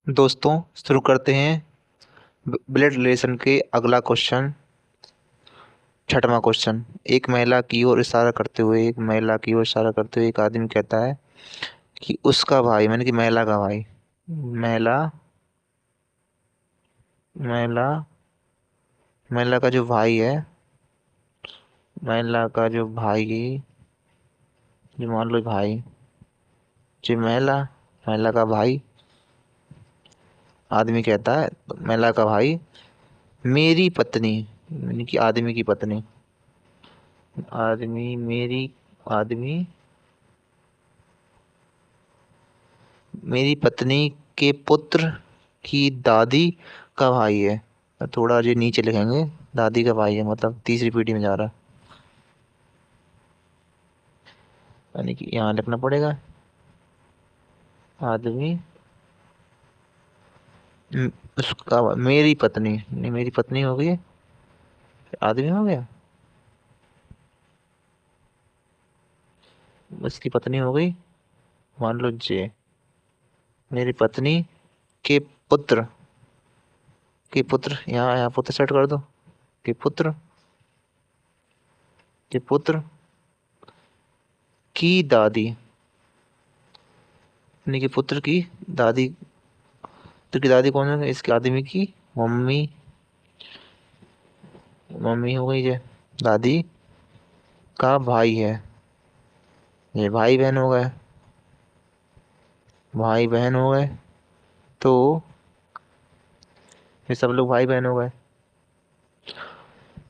दोस्तों, शुरू करते हैं ब्लड रिलेशन के अगला क्वेश्चन। छठवां क्वेश्चन। एक महिला की ओर इशारा करते हुए एक आदमी कहता है कि उसका भाई, मैंने कि महिला का भाई, महिला महिला महिला का जो भाई है, महिला का जो भाई, जो मान लो भाई, जो महिला का भाई, आदमी कहता है, महिला का भाई, मेरी पत्नी, यानी कि आदमी की पत्नी, आदमी मेरी आदमी मेरी पत्नी के पुत्र की दादी का भाई है। थोड़ा जो नीचे लिखेंगे, दादी का भाई है, मतलब तीसरी पीढ़ी में जा रहा है, यानी कि यहाँ लिखना पड़ेगा आदमी म- उसका मेरी पत्नी, नहीं मेरी पत्नी हो गई, आदमी हो गया, उसकी पत्नी हो गई, मान लो जे, मेरी पत्नी के पुत्र, यहाँ यहाँ पुत्र सेट कर दो, के पुत्र, के पुत्र की दादी, यानी कि पुत्र की दादी, पुत्र की दादी कौन है, इसके आदमी की मम्मी, मम्मी हो गई ये, दादी का भाई है, ये भाई बहन हो गए, भाई बहन हो गए, तो ये सब लोग भाई बहन हो गए।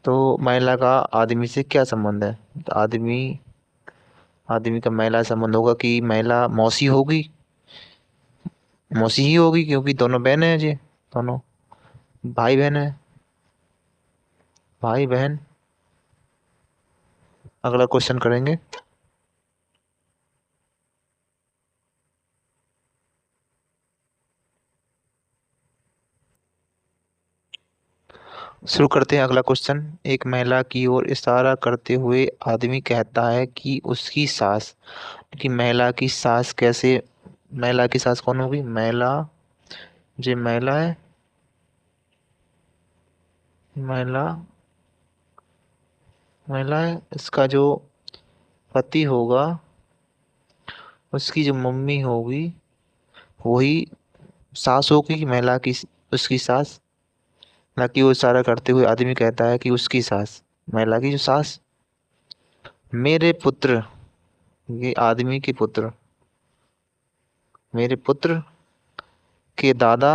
तो महिला का आदमी से क्या संबंध है? तो आदमी आदमी का महिला से संबंध होगा कि महिला मौसी होगी, मौसी ही होगी, क्योंकि दोनों बहन है जी, दोनों भाई बहन है, भाई बहन। अगला क्वेश्चन करेंगे। शुरू करते हैं अगला क्वेश्चन। एक महिला की ओर इशारा करते हुए आदमी कहता है कि उसकी सास, कि महिला की सास कैसे, महिला की सास कौन होगी, महिला है, महिला महिला है, इसका जो पति होगा, उसकी जो मम्मी होगी, वही सास होगी कि महिला की, उसकी सास, ना कि वो इशारा करते हुए आदमी कहता है कि उसकी सास, महिला की जो सास, मेरे पुत्र, ये आदमी के पुत्र, मेरे पुत्र के दादा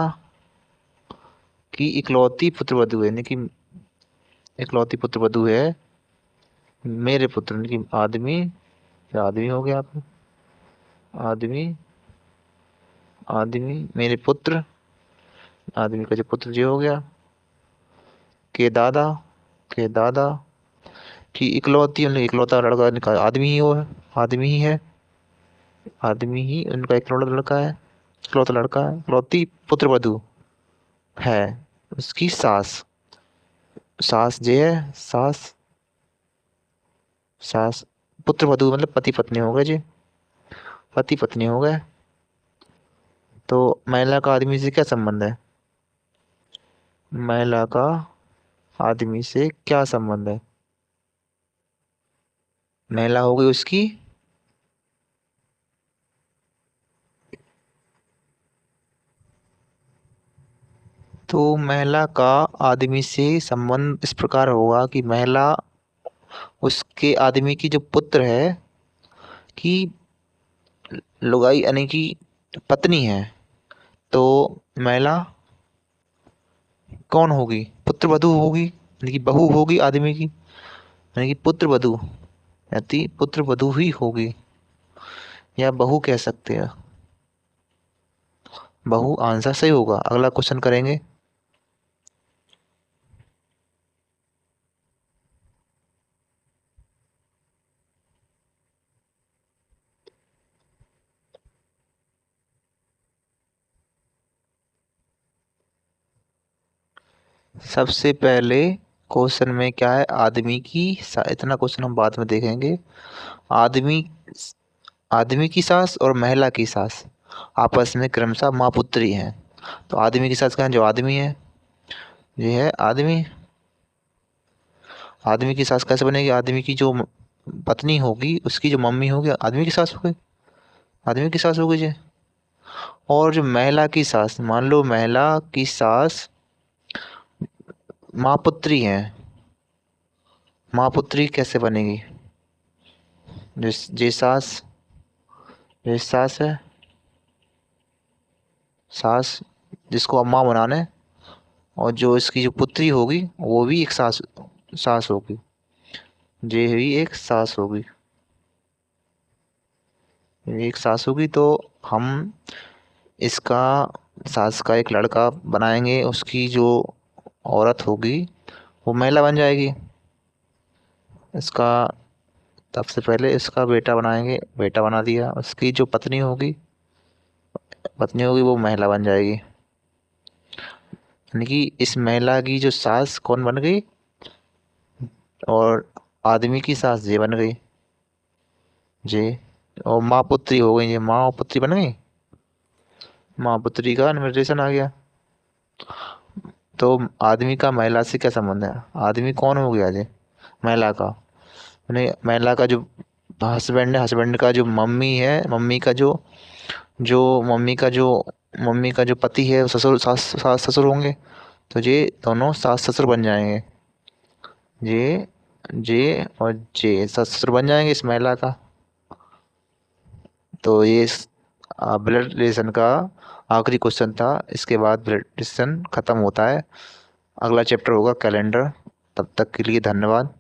की इकलौती पुत्र वधू है, यानी कि इकलौती पुत्र वधू है, मेरे पुत्र, यानी कि आदमी, या आदमी हो गया आप, आदमी आदमी मेरे पुत्र, आदमी का जो पुत्र जी हो गया, के के दादा की इकलौती, उनका इकलौता लड़का, इनका आदमी ही हो है, आदमी ही है, आदमी ही उनका इकलौता लड़का है, इकलौता लड़का है, इकलौती पुत्र वधू है, उसकी सास, सास जे है, सास, सास, पुत्र वधू मतलब पति पत्नी हो गए जी, पति पत्नी हो गए। तो महिला का आदमी से क्या संबंध है? महिला का आदमी से क्या संबंध है? महिला हो गई उसकी, तो महिला का आदमी से संबंध इस प्रकार होगा कि महिला उसके आदमी की जो पुत्र है, कि लुगाई, यानी कि पत्नी है, तो महिला कौन होगी, पुत्र वधू होगी, यानी कि बहू होगी आदमी की, यानी कि पुत्र वधू, यानी पुत्र वधू ही होगी, या बहू कह सकते हैं, बहू आंसर सही होगा। अगला क्वेश्चन करेंगे। सबसे पहले क्वेश्चन में क्या है, आदमी की इतना क्वेश्चन हम बाद में देखेंगे। आदमी आदमी की सास और महिला की सास आपस में क्रमशः माँ पुत्री हैं। तो आदमी की सास का जो आदमी है, ये है आदमी। आदमी की सास कैसे बनेगी? आदमी की जो पत्नी होगी उसकी जो मम्मी होगी आदमी की सास हो गई, आदमी की सास हो गई जी। और जो महिला की सास, मान लो महिला की सास माँ पुत्री है, माँ पुत्री कैसे बनेगी? जिस जे सास, ये सास है, सास जिसको अम्मा बनाना है, और जो इसकी जो पुत्री होगी वो भी एक सास, सास होगी, ये भी एक सास होगी, ये एक सास होगी। तो हम इसका सास का एक लड़का बनाएंगे, उसकी जो औरत होगी वो महिला बन जाएगी। इसका सबसे पहले इसका बेटा बनाएंगे, बेटा बना दिया, उसकी जो पत्नी होगी, पत्नी होगी वो महिला बन जाएगी। यानी कि इस महिला की जो सास कौन बन गई, और आदमी की सास ये बन गई, जे। और माँ पुत्री हो गई, ये माँ और पुत्री बन गई, माँ पुत्री का निर्देशन आ गया। तो आदमी का महिला से क्या संबंध है? आदमी कौन हो गया जी? महिला का, यानी महिला का जो हस्बैंड है, हस्बैंड का जो मम्मी है, मम्मी का जो जो मम्मी का जो मम्मी का जो पति है वो ससुर, सास ससुर होंगे। तो ये दोनों सास ससुर बन जाएंगे, ये जे और जे सास ससुर बन जाएंगे इस महिला का। तो ये ब्लड रिलेशन का आखिरी क्वेश्चन था। इसके बाद ब्लड रिलेशन खत्म होता है। अगला चैप्टर होगा कैलेंडर। तब तक के लिए धन्यवाद।